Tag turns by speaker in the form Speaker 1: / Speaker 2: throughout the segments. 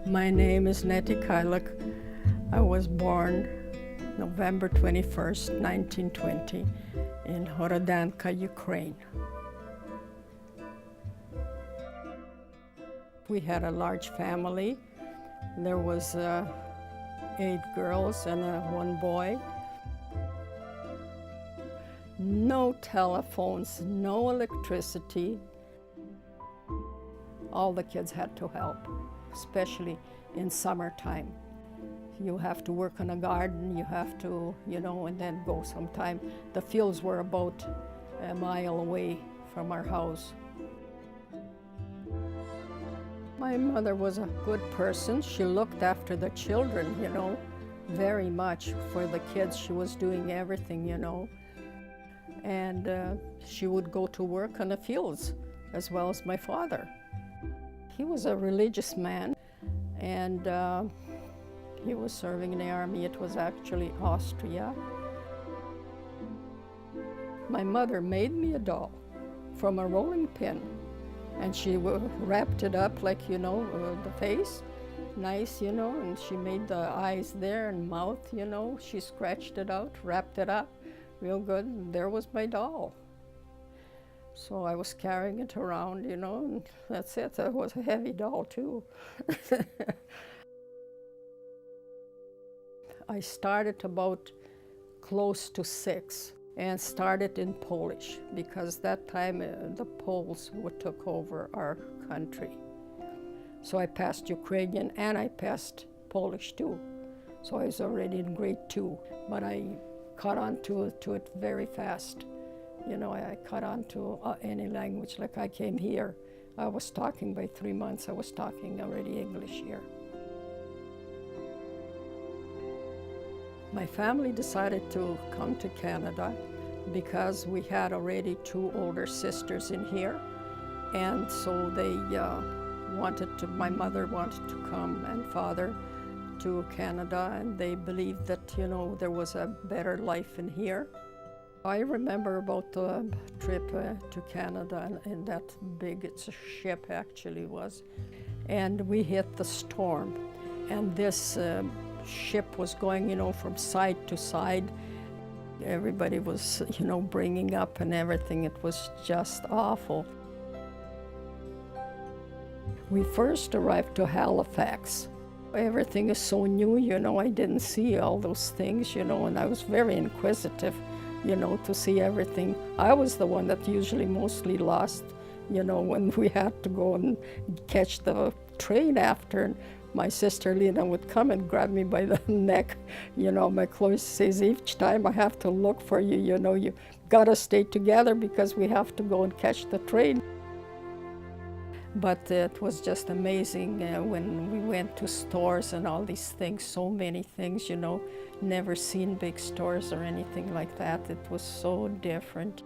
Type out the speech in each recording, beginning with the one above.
Speaker 1: My name is Nettie Kyliuk. I was born November 21st, 1920 in Horodanka, Ukraine. We had a large family. There was 8 girls and 1 boy. No telephones, no electricity. All the kids had to help, especially in summertime. You have to work in a garden, you have to, and then go sometime. The fields were about a mile away from our house. My mother was a good person. She looked after the children, very much for the kids. She was doing everything, And she would go to work on the fields, as well as my father. He was a religious man, and he was serving in the army. It was actually Austria. My mother made me a doll from a rolling pin, and she wrapped it up like, the face, nice, and she made the eyes there and mouth, She scratched it out, wrapped it up real good, and there was my doll. So I was carrying it around, and that's it. It was a heavy doll, too. I started about close to 6 and started in Polish because that time the Poles took over our country. So I passed Ukrainian and I passed Polish, too. So I was already in grade 2, but I caught on to it very fast. I caught on to any language. Like I came here, I was talking by 3 months, I was talking already English here. My family decided to come to Canada because we had already 2 older sisters in here. And so they my mother wanted to come, and father, to Canada, and they believed that, there was a better life in here. I remember about the trip to Canada, and that big ship actually was. And we hit the storm, and this ship was going, from side to side. Everybody was, bringing up and everything. It was just awful. We first arrived to Halifax. Everything is so new, I didn't see all those things, and I was very inquisitive, to see everything. I was the one that usually mostly lost, when we had to go and catch the train after. And my sister Lena would come and grab me by the neck. My Chloe says, each time I have to look for you, you gotta stay together because we have to go and catch the train. But it was just amazing when we went to stores and all these things, so many things, never seen big stores or anything like that. It was so different.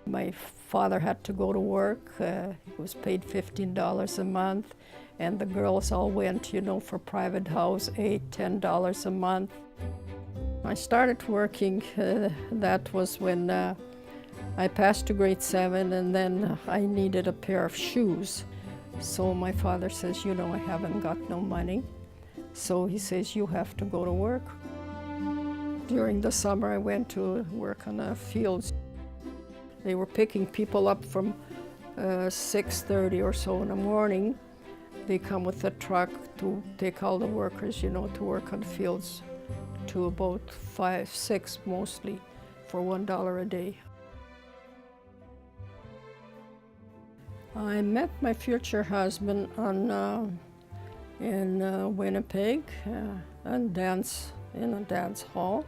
Speaker 1: My father had to go to work. He was paid $15 a month, and the girls all went, for private house, $8, $10 a month. I started working, that was when I passed to grade 7, and then I needed a pair of shoes. So my father says, I haven't got no money. So he says, you have to go to work. During the summer, I went to work on the fields. They were picking people up from 6:30 or so in the morning. They come with a truck to take all the workers, to work on fields, to about 5, 6 mostly, for $1 a day. I met my future husband in Winnipeg, in a dance hall.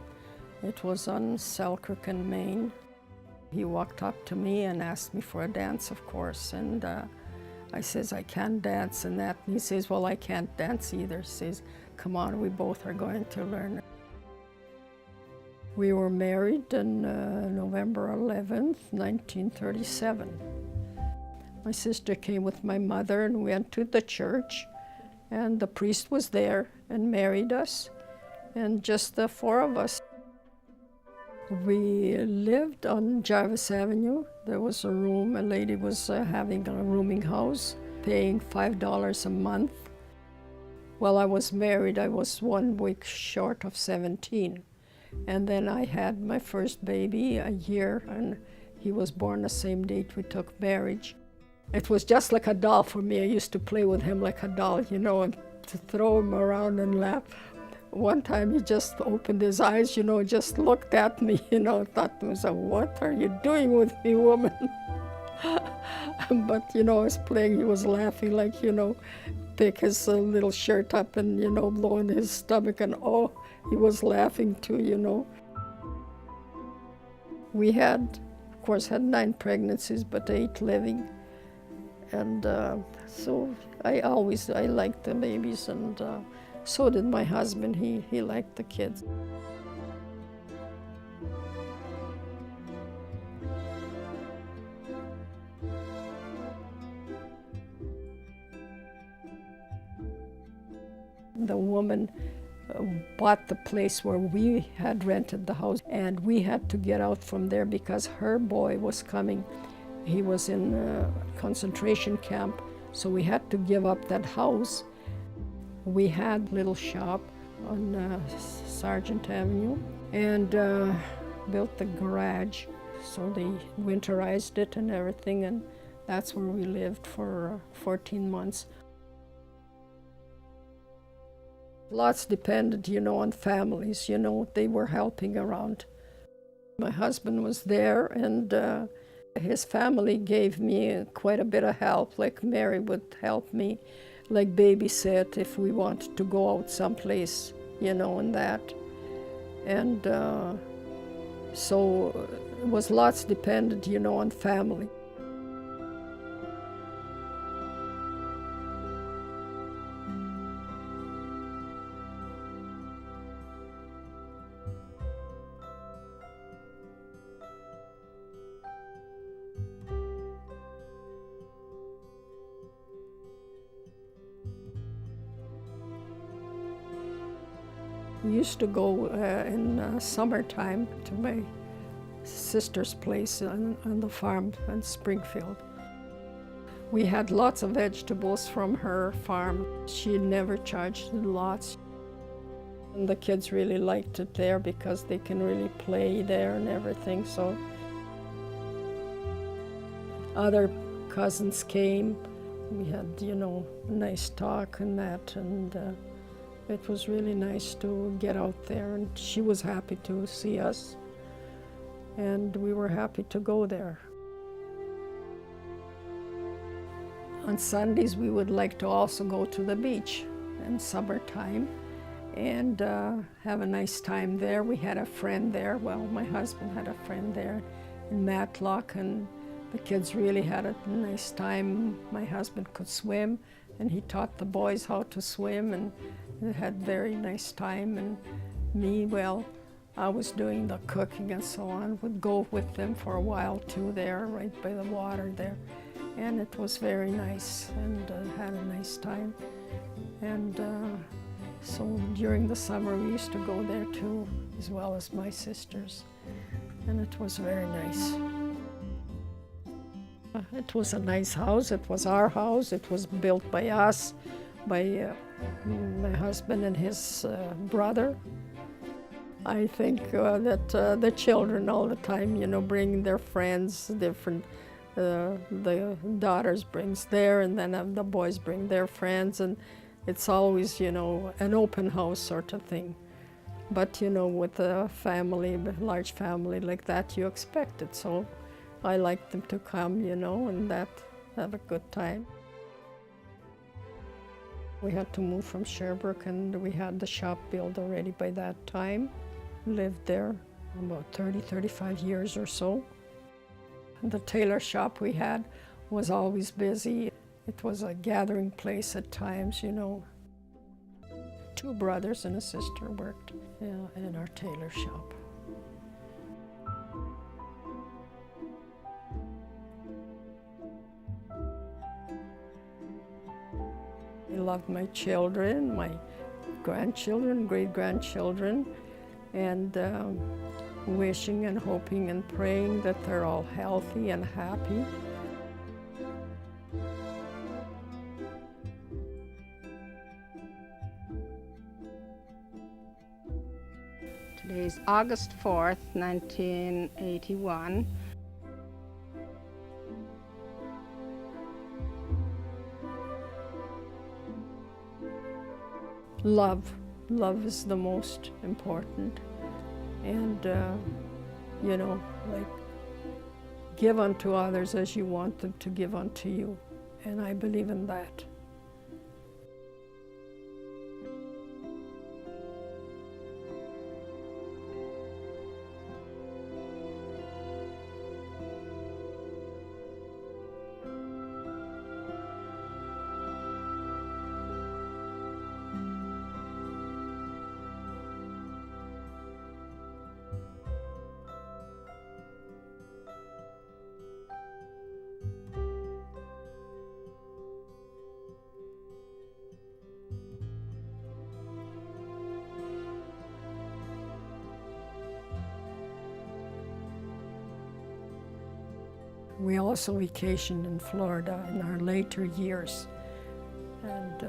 Speaker 1: It was on Selkirk and Maine. He walked up to me and asked me for a dance, of course, and I says, I can't dance and that. And he says, well, I can't dance either. He says, come on, we both are going to learn. We were married on November 11th, 1937. My sister came with my mother and went to the church, and the priest was there and married us, and just the 4 of us. We lived on Jarvis Avenue. There was a room, a lady was having a rooming house, paying $5 a month. While I was married, I was 1 week short of 17. And then I had my first baby a year, and he was born the same date we took marriage. It was just like a doll for me. I used to play with him like a doll, you know, and to throw him around and laugh. One time he just opened his eyes, you know, just looked at me, you know, thought to myself, what are you doing with me, woman? But, you know, I was playing, he was laughing like, you know, pick his little shirt up and, you know, blowing his stomach, and oh, he was laughing too, you know. We had, of course, had 9 pregnancies, but 8 living. And so I liked the babies, and so did my husband. He liked the kids. The woman bought the place where we had rented the house, and we had to get out from there because her boy was coming. He was in a concentration camp, so we had to give up that house. We had a little shop on Sargent Avenue, and built the garage, so they winterized it and everything, and that's where we lived for 14 months. Lots depended, you know, on families, you know, they were helping around. My husband was there, and his family gave me quite a bit of help, like Mary would help me, like babysit if we wanted to go out someplace, you know, and that. And so it was lots dependent, you know, on family. We used to go in summertime to my sister's place on the farm in Springfield. We had lots of vegetables from her farm. She never charged lots. And the kids really liked it there because they can really play there and everything. So other cousins came. We had, you know, a nice talk and that, and it was really nice to get out there, and she was happy to see us, and we were happy to go there. On Sundays, we would like to also go to the beach in summertime and have a nice time there. We had a friend there. Well, my husband had a friend there in Matlock, and the kids really had a nice time. My husband could swim, and he taught the boys how to swim, and they had very nice time. And me, well, I was doing the cooking and so on, would go with them for a while too there, right by the water there. And it was very nice, and had a nice time. And so during the summer we used to go there too, as well as my sisters. And it was very nice. It was a nice house. It was our house. It was built by us, by my husband and his brother. I think that the children all the time, you know, bring their friends, different, the daughters brings their, and then the boys bring their friends, and it's always, you know, an open house sort of thing. But, you know, with a family, a large family like that, you expect it. So I like them to come, you know, and that, have a good time. We had to move from Sherbrooke, and we had the shop built already by that time. Lived there about 30, 35 years or so. The tailor shop we had was always busy. It was a gathering place at times, you know. 2 brothers and a sister worked in our tailor shop. I loved my children, my grandchildren, great-grandchildren, and wishing and hoping and praying that they're all healthy and happy. Today is August 4th, 1981. Love. Love is the most important. And, you know, like, give unto others as you want them to give unto you. And I believe in that. We also vacationed in Florida in our later years, and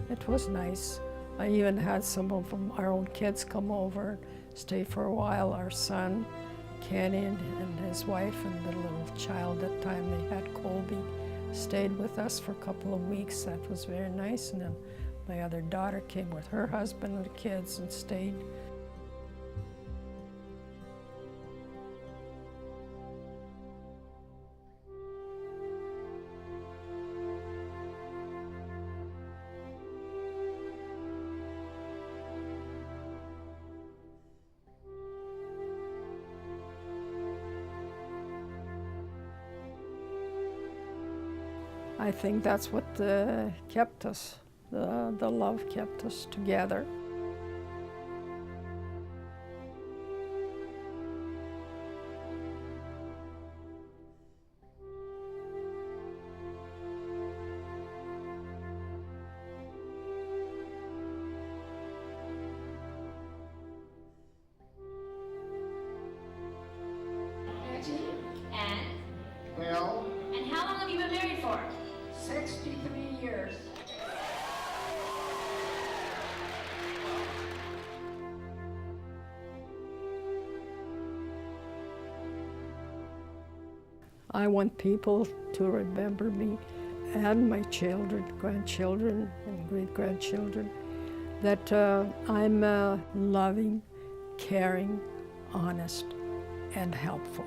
Speaker 1: it was nice. I even had some of them, our own kids, come over, stay for a while. Our son, Kenny, and his wife, and the little child at the time they had, Colby, stayed with us for a couple of weeks. That was very nice. And then my other daughter came with her husband and the kids and stayed. I think that's what kept us, the love kept us together.
Speaker 2: Nettie?
Speaker 3: And?
Speaker 2: Well,
Speaker 3: And how long have you been married for?
Speaker 2: 63 years.
Speaker 1: I want people to remember me and my children, grandchildren, and great-grandchildren, that I'm loving, caring, honest, and helpful.